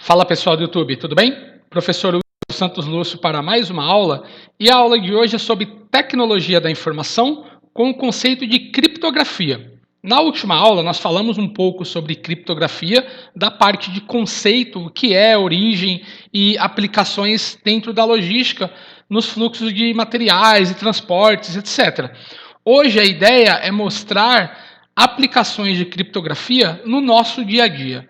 Fala pessoal do YouTube, tudo bem? Professor Wilson Santos Lúcio para mais uma aula, e a aula de hoje é sobre tecnologia da informação com o conceito de criptografia. Na última aula nós falamos um pouco sobre criptografia, da parte de conceito, o que é, origem e aplicações dentro da logística, nos fluxos de materiais e transportes, etc. Hoje a ideia é mostrar aplicações de criptografia no nosso dia a dia.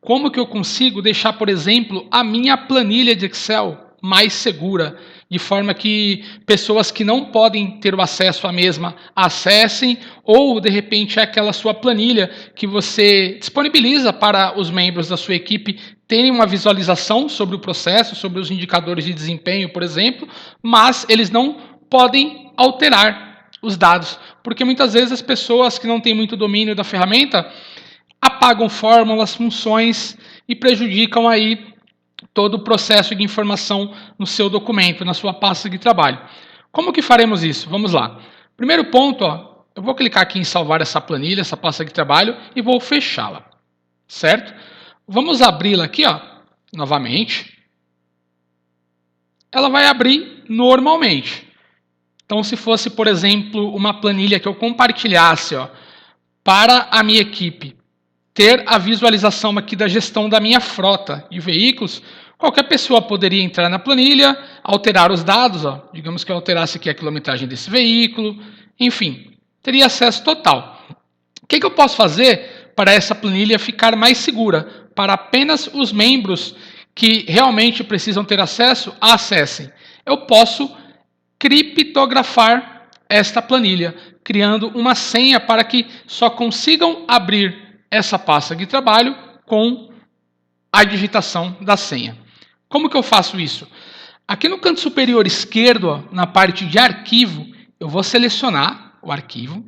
Como que eu consigo deixar, por exemplo, a minha planilha de Excel mais segura, de forma que pessoas que não podem ter o acesso à mesma acessem, ou de repente é aquela sua planilha que você disponibiliza para os membros da sua equipe terem uma visualização sobre o processo, sobre os indicadores de desempenho, por exemplo, mas eles não podem alterar os dados, porque muitas vezes as pessoas que não têm muito domínio da ferramenta apagam fórmulas, funções e prejudicam aí todo o processo de informação no seu documento, na sua pasta de trabalho. Como que faremos isso? Vamos lá. Primeiro ponto, eu vou clicar aqui em salvar essa planilha, essa pasta de trabalho e vou fechá-la, certo? Vamos abri-la aqui, novamente. Ela vai abrir normalmente. Então, se fosse, por exemplo, uma planilha que eu compartilhasse para a minha equipe, ter a visualização aqui da gestão da minha frota de veículos, qualquer pessoa poderia entrar na planilha, alterar os dados, digamos que eu alterasse aqui a quilometragem desse veículo, enfim, teria acesso total. O que eu posso fazer para essa planilha ficar mais segura, para apenas os membros que realmente precisam ter acesso, acessem? Eu posso criptografar esta planilha, criando uma senha para que só consigam abrir essa pasta de trabalho com a digitação da senha. Como que eu faço isso? Aqui no canto superior esquerdo, na parte de arquivo, eu vou selecionar o arquivo,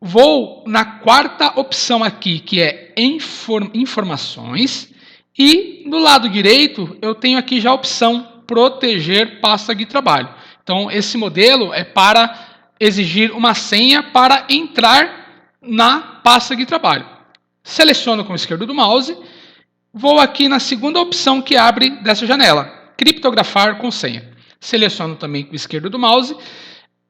vou na quarta opção aqui, que é informações, e no lado direito eu tenho aqui já a opção proteger pasta de trabalho. Então esse modelo é para exigir uma senha para entrar na pasta de trabalho. Seleciono com o esquerdo do mouse, vou aqui na segunda opção que abre dessa janela, criptografar com senha. Seleciono também com o esquerdo do mouse,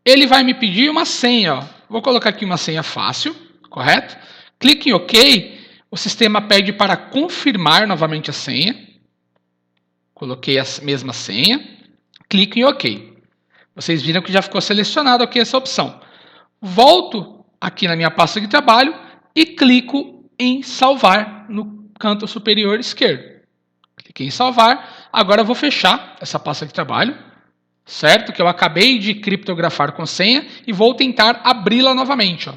ele vai me pedir uma senha. Vou colocar aqui uma senha fácil, correto? Clique em OK, o sistema pede para confirmar novamente a senha. Coloquei a mesma senha, clique em OK. Vocês viram que já ficou selecionado aqui essa opção. Volto aqui na minha pasta de trabalho e clico em salvar no canto superior esquerdo. Cliquei em salvar. Agora eu vou fechar essa pasta de trabalho, certo? Que eu acabei de criptografar com senha e vou tentar abri-la novamente.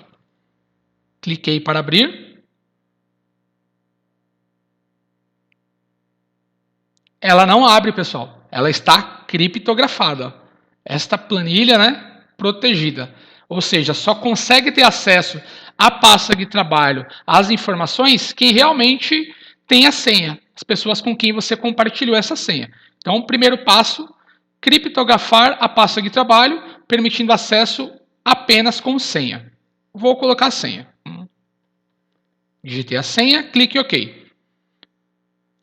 Cliquei para abrir. Ela não abre, pessoal. Ela está criptografada. Esta planilha, protegida. Ou seja, só consegue ter acesso à pasta de trabalho, às informações, quem realmente tem a senha, as pessoas com quem você compartilhou essa senha. Então, o primeiro passo, criptografar a pasta de trabalho, permitindo acesso apenas com senha. Vou colocar a senha. Digitei a senha, clique em OK.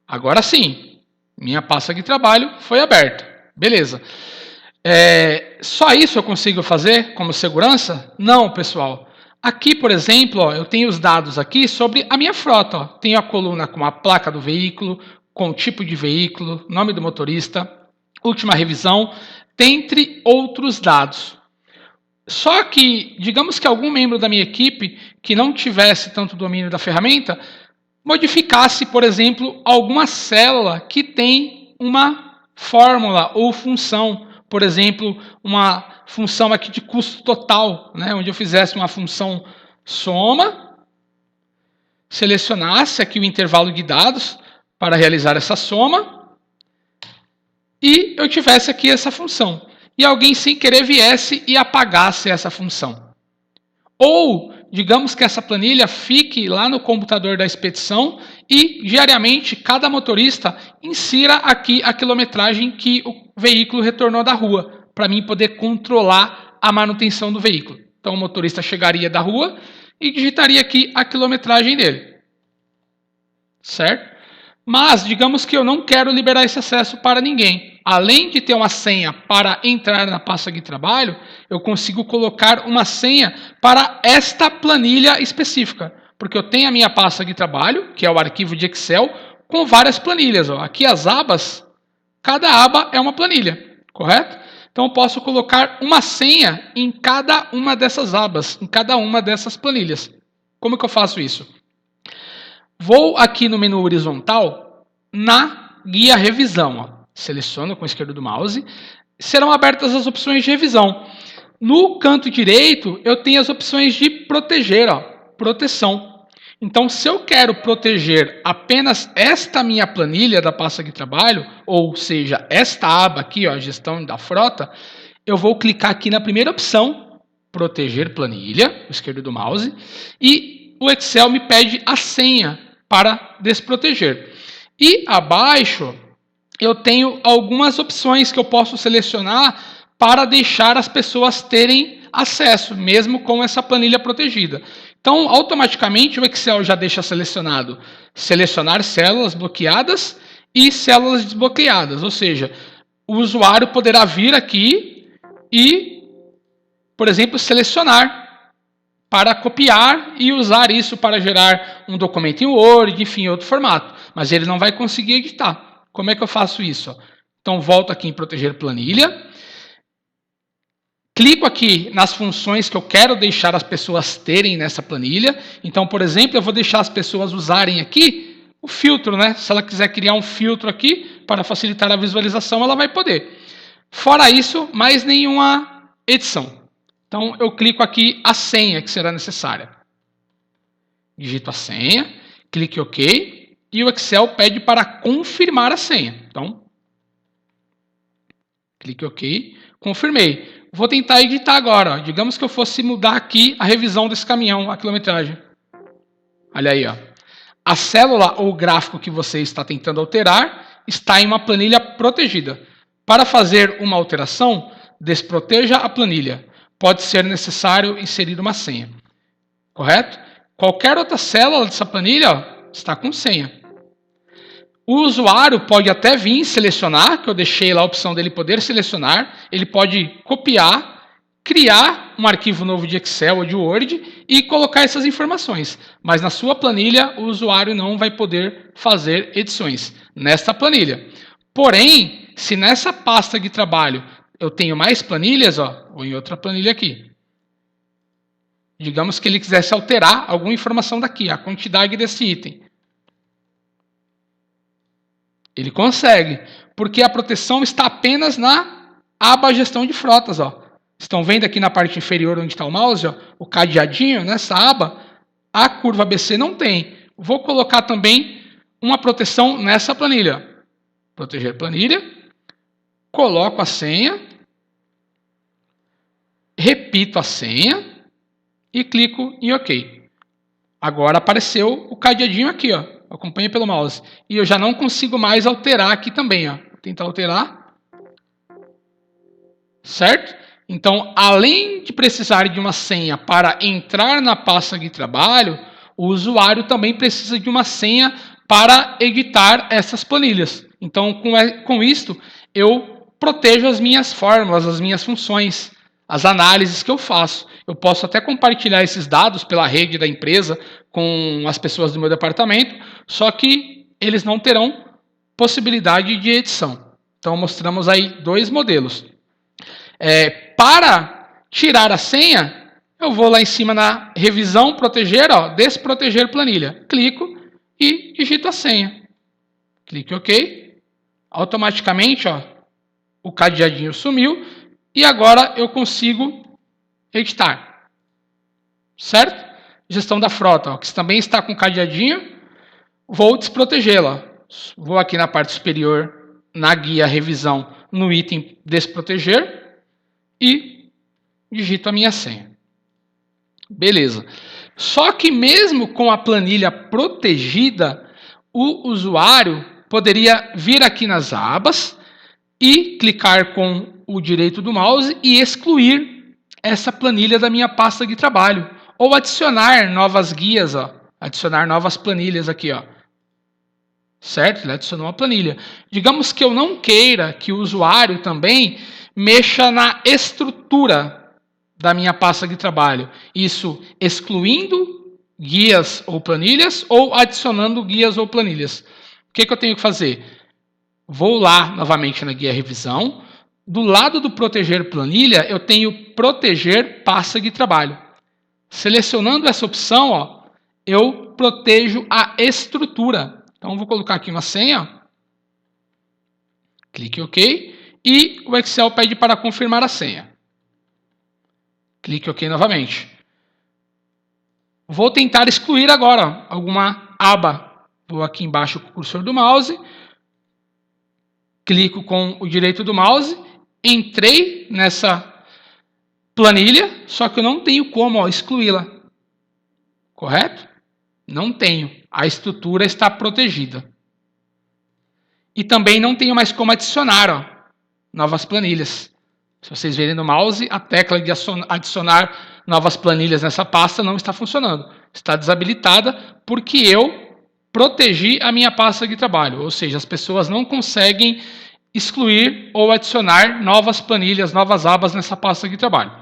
Agora sim, minha pasta de trabalho foi aberta. Beleza. Só isso eu consigo fazer como segurança? Não, pessoal. Aqui, por exemplo, eu tenho os dados aqui sobre a minha frota. Tenho a coluna com a placa do veículo, com o tipo de veículo, nome do motorista, última revisão, dentre outros dados. Só que, digamos que algum membro da minha equipe que não tivesse tanto domínio da ferramenta, modificasse, por exemplo, alguma célula que tem uma fórmula ou função, por exemplo, uma função aqui de custo total, onde eu fizesse uma função soma, selecionasse aqui o intervalo de dados para realizar essa soma, e eu tivesse aqui essa função. E alguém sem querer viesse e apagasse essa função. Ou, digamos que essa planilha fique lá no computador da expedição e, diariamente, cada motorista insira aqui a quilometragem que o veículo retornou da rua, para mim poder controlar a manutenção do veículo. Então, o motorista chegaria da rua e digitaria aqui a quilometragem dele. Certo? Mas, digamos que eu não quero liberar esse acesso para ninguém. Além de ter uma senha para entrar na pasta de trabalho, eu consigo colocar uma senha para esta planilha específica. Porque eu tenho a minha pasta de trabalho, que é o arquivo de Excel, com várias planilhas. Aqui as abas, cada aba é uma planilha, correto? Então eu posso colocar uma senha em cada uma dessas abas, em cada uma dessas planilhas. Como que eu faço isso? Vou aqui no menu horizontal, na guia revisão. Ó. Seleciono com a esquerda do mouse. Serão abertas as opções de revisão. No canto direito, eu tenho as opções de proteger, ó, proteção. Então, se eu quero proteger apenas esta minha planilha da pasta de trabalho, ou seja, esta aba aqui, ó, gestão da frota, eu vou clicar aqui na primeira opção, proteger planilha, esquerdo do mouse, e o Excel me pede a senha para desproteger. E abaixo eu tenho algumas opções que eu posso selecionar para deixar as pessoas terem acesso, mesmo com essa planilha protegida. Então, automaticamente o Excel já deixa selecionado selecionar células bloqueadas e células desbloqueadas, ou seja, o usuário poderá vir aqui e, por exemplo, selecionar para copiar e usar isso para gerar um documento em Word, enfim, outro formato. Mas ele não vai conseguir editar. Como é que eu faço isso? Então, volto aqui em proteger planilha. Clico aqui nas funções que eu quero deixar as pessoas terem nessa planilha. Então, por exemplo, eu vou deixar as pessoas usarem aqui o filtro, né? Se ela quiser criar um filtro aqui para facilitar a visualização, ela vai poder. Fora isso, mais nenhuma edição. Então, eu clico aqui a senha que será necessária. Digito a senha, clique OK, e o Excel pede para confirmar a senha. Então, clique OK, confirmei. Vou tentar editar agora. Ó. Digamos que eu fosse mudar aqui a revisão desse caminhão, a quilometragem. Olha aí, ó. A célula ou gráfico que você está tentando alterar está em uma planilha protegida. Para fazer uma alteração, desproteja a planilha. Pode ser necessário inserir uma senha. Correto? Qualquer outra célula dessa planilha ó, está com senha. O usuário pode até vir selecionar, que eu deixei lá a opção dele poder selecionar. Ele pode copiar, criar um arquivo novo de Excel ou de Word e colocar essas informações. Mas na sua planilha, o usuário não vai poder fazer edições nesta planilha. Porém, se nessa pasta de trabalho eu tenho mais planilhas, ó, ou em outra planilha aqui. Digamos que ele quisesse alterar alguma informação daqui, a quantidade desse item. Ele consegue, porque a proteção está apenas na aba gestão de frotas. Ó. Estão vendo aqui na parte inferior onde está o mouse, ó, o cadeadinho nessa aba? A curva ABC não tem. Vou colocar também uma proteção nessa planilha. Proteger planilha. Coloco a senha. Repito a senha. E clico em OK. Agora apareceu o cadeadinho aqui, ó. Acompanhe pelo mouse. E eu já não consigo mais alterar aqui também, ó. Vou tentar alterar. Certo? Então, além de precisar de uma senha para entrar na pasta de trabalho, o usuário também precisa de uma senha para editar essas planilhas. Então, com isto, eu protejo as minhas fórmulas, as minhas funções, as análises que eu faço. Eu posso até compartilhar esses dados pela rede da empresa com as pessoas do meu departamento, só que eles não terão possibilidade de edição. Então, mostramos aí dois modelos. Para tirar a senha, eu vou lá em cima na revisão, proteger, ó, desproteger planilha. Clico e digito a senha. Clique OK. Automaticamente, ó, o cadeadinho sumiu e agora eu consigo editar. Certo? Gestão da frota, ó, que também está com cadeadinho. Vou desprotegê-la. Vou aqui na parte superior, na guia revisão, no item desproteger e digito a minha senha. Beleza. Só que mesmo com a planilha protegida, o usuário poderia vir aqui nas abas e clicar com o direito do mouse e excluir essa planilha da minha pasta de trabalho. Ou adicionar novas guias, ó, adicionar novas planilhas aqui. Ó. certo? Ele adicionou a planilha. Digamos que eu não queira que o usuário também mexa na estrutura da minha pasta de trabalho. Isso excluindo guias ou planilhas ou adicionando guias ou planilhas. O que eu tenho que fazer? Vou lá novamente na guia revisão. Do lado do proteger planilha, eu tenho proteger pasta de trabalho. Selecionando essa opção, ó, eu protejo a estrutura. Então, vou colocar aqui uma senha. Clique em OK. E o Excel pede para confirmar a senha. Clique em OK novamente. Vou tentar excluir agora alguma aba. Vou aqui embaixo com o cursor do mouse. Clico com o direito do mouse. Entrei nessa planilha, só que eu não tenho como excluí-la. Correto? Não tenho. A estrutura está protegida. E também não tenho mais como adicionar novas planilhas. Se vocês verem no mouse, a tecla de adicionar novas planilhas nessa pasta não está funcionando. Está desabilitada porque eu protegi a minha pasta de trabalho. Ou seja, as pessoas não conseguem excluir ou adicionar novas planilhas, novas abas nessa pasta de trabalho.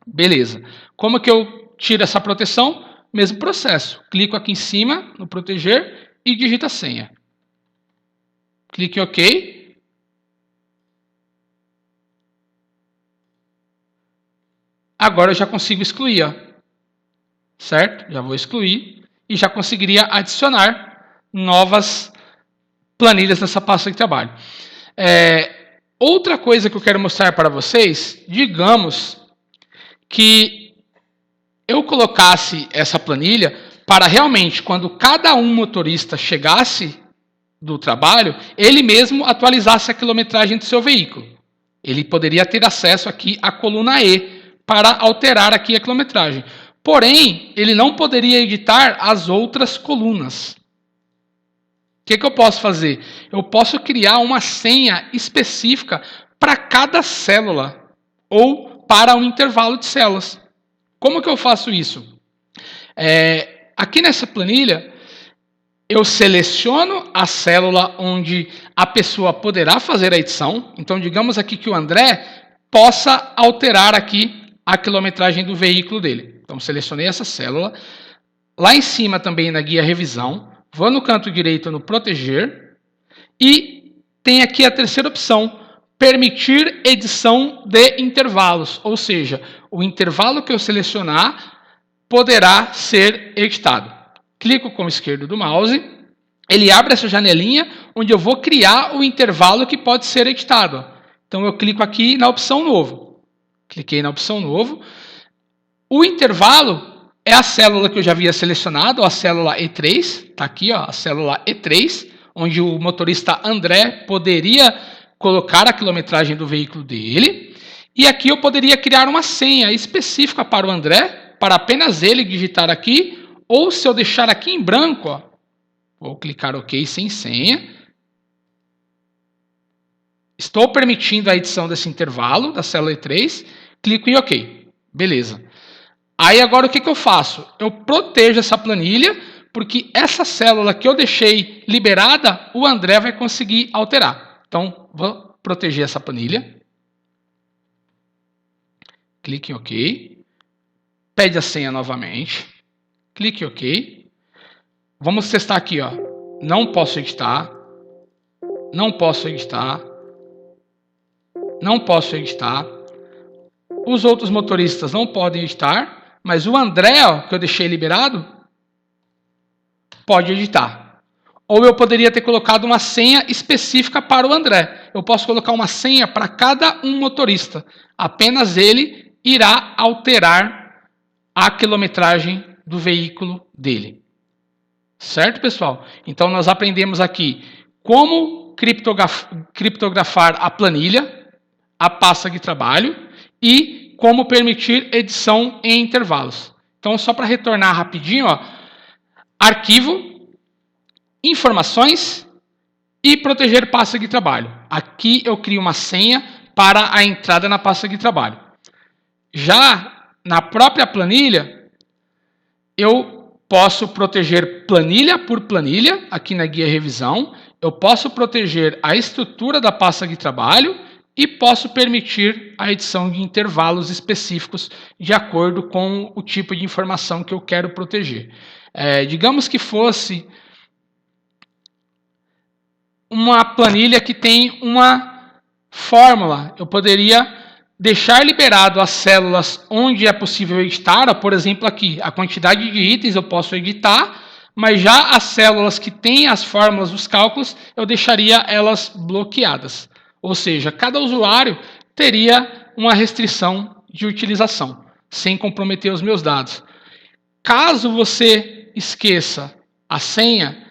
Beleza. Como que eu tiro essa proteção? Mesmo processo. Clico aqui em cima no proteger e digito a senha. Clique em OK. Agora eu já consigo excluir, ó. Certo? Já vou excluir e já conseguiria adicionar novas planilhas nessa pasta de trabalho. Outra coisa que eu quero mostrar para vocês, digamos que eu colocasse essa planilha para realmente, quando cada um motorista chegasse do trabalho, ele mesmo atualizasse a quilometragem do seu veículo. Ele poderia ter acesso aqui à coluna E para alterar aqui a quilometragem. Porém, ele não poderia editar as outras colunas. O que eu posso fazer? Eu posso criar uma senha específica para cada célula ou para um intervalo de células. Como que eu faço isso? Aqui nessa planilha, eu seleciono a célula onde a pessoa poderá fazer a edição. Então, digamos aqui que o André possa alterar aqui a quilometragem do veículo dele. Então, selecionei essa célula. Lá em cima também na guia revisão, vou no canto direito no proteger e tem aqui a terceira opção, permitir edição de intervalos. Ou seja, o intervalo que eu selecionar poderá ser editado. Clico com o esquerdo do mouse, ele abre essa janelinha onde eu vou criar o intervalo que pode ser editado. Então eu clico aqui na opção novo. Cliquei na opção novo. O intervalo é a célula que eu já havia selecionado, a célula E3, está aqui, ó, a célula E3, onde o motorista André poderia colocar a quilometragem do veículo dele. E aqui eu poderia criar uma senha específica para o André, para apenas ele digitar aqui, ou se eu deixar aqui em branco, ó, vou clicar OK sem senha. Estou permitindo a edição desse intervalo, da célula E3, clico em OK. Beleza. Aí agora o que eu faço? Eu protejo essa planilha, porque essa célula que eu deixei liberada, o André vai conseguir alterar. Então, vou proteger essa planilha. Clique em OK. Pede a senha novamente. Clique em OK. Vamos testar aqui, ó. Não posso editar. Não posso editar. Não posso editar. Os outros motoristas não podem editar. Mas o André, ó, que eu deixei liberado, pode editar. Ou eu poderia ter colocado uma senha específica para o André. Eu posso colocar uma senha para cada um motorista. Apenas ele irá alterar a quilometragem do veículo dele. Certo, pessoal? Então, nós aprendemos aqui como criptografar a planilha, a pasta de trabalho e como permitir edição em intervalos. Então, só para retornar rapidinho, ó, arquivo, informações e proteger pasta de trabalho. Aqui eu crio uma senha para a entrada na pasta de trabalho. Já na própria planilha, eu posso proteger planilha por planilha, aqui na guia revisão. Eu posso proteger a estrutura da pasta de trabalho e posso permitir a edição de intervalos específicos de acordo com o tipo de informação que eu quero proteger. Digamos que fosse uma planilha que tem uma fórmula, eu poderia deixar liberado as células onde é possível editar, por exemplo aqui, a quantidade de itens eu posso editar, mas já as células que têm as fórmulas dos cálculos, eu deixaria elas bloqueadas. Ou seja, cada usuário teria uma restrição de utilização, sem comprometer os meus dados. Caso você esqueça a senha,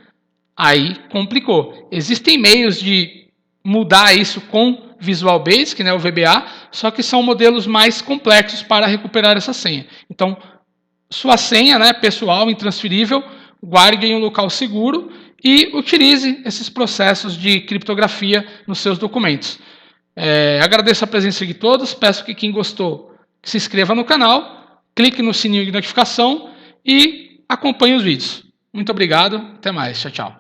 aí complicou. Existem meios de mudar isso com Visual Basic, né, o VBA, só que são modelos mais complexos para recuperar essa senha. Então, sua senha, né, pessoal, intransferível, guarde em um local seguro e utilize esses processos de criptografia nos seus documentos. Agradeço a presença de todos, peço que quem gostou se inscreva no canal, clique no sininho de notificação e acompanhe os vídeos. Muito obrigado, até mais, tchau, tchau.